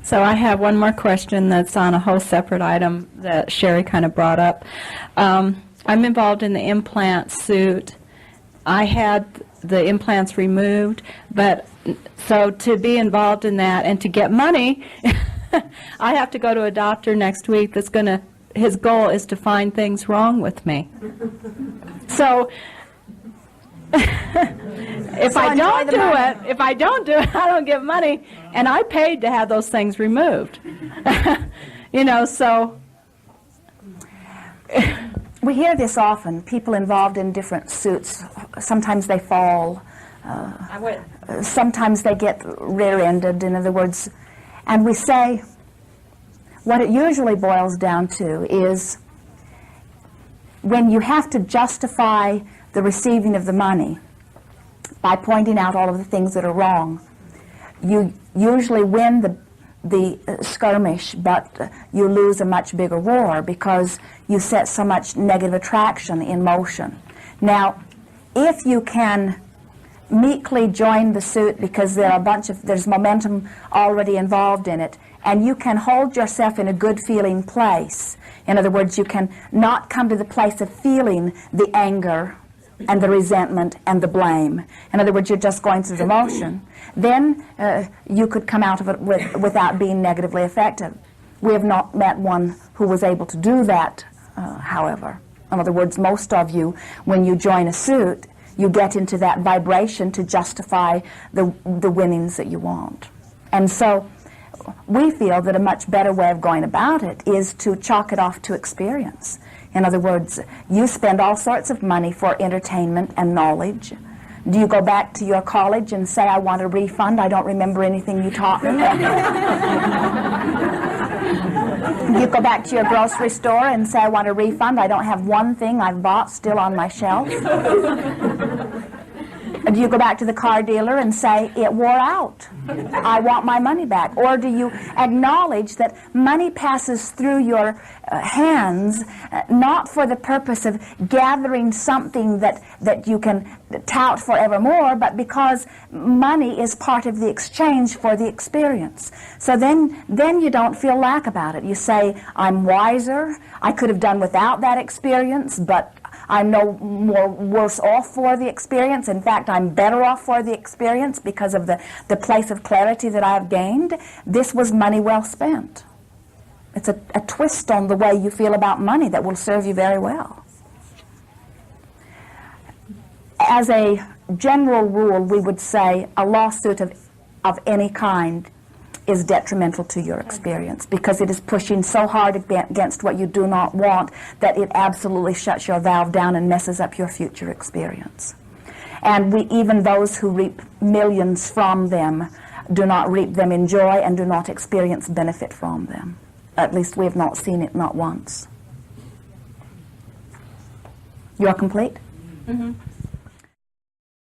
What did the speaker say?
So I have one more question that's on a whole separate item that Sherry kind of brought up. I'm involved in the implant suit. I had the implants removed, but so to be involved in that and to get money, I have to go to a doctor next week that's going to, his goal is to find things wrong with me. So if I don't do it, I don't get money, and I paid to have those things removed. You know, so we hear this often. People involved in different suits, sometimes they fall, sometimes they get rear-ended, in other words, and we say what it usually boils down to is when you have to justify the receiving of the money by pointing out all of the things that are wrong, you usually win the skirmish, but you lose a much bigger war because you set so much negative attraction in motion. Now, if you can meekly join the suit because there's momentum already involved in it, and you can hold yourself in a good feeling place. In other words, you can not come to the place of feeling the anger and the resentment and the blame. In other words, you're just going through the motion. Then you could come out of it without being negatively affected. We have not met one who was able to do that, however. In other words, most of you, when you join a suit, you get into that vibration to justify the winnings that you want. And so we feel that a much better way of going about it is to chalk it off to experience. In other words, you spend all sorts of money for entertainment and knowledge. Do you go back to your college and say, I want a refund, I don't remember anything you taught me? You go back to your grocery store and say, I want a refund, I don't have one thing I've bought still on my shelf? Do you go back to the car dealer and say, it wore out, I want my money back? Or do you acknowledge that money passes through your hands not for the purpose of gathering something that you can tout forevermore, but because money is part of the exchange for the experience? So then you don't feel lack about it. You say, I'm wiser, I could have done without that experience, but I'm no more worse off for the experience. In fact, I'm better off for the experience because of the place of clarity that I've gained. This was money well spent. It's a twist on the way you feel about money that will serve you very well. As a general rule, we would say a lawsuit of any kind is detrimental to your experience because it is pushing so hard against what you do not want that it absolutely shuts your valve down and messes up your future experience. And even those who reap millions from them do not reap them in joy and do not experience benefit from them. At least we have not seen it, not once. You are complete? Mm-hmm.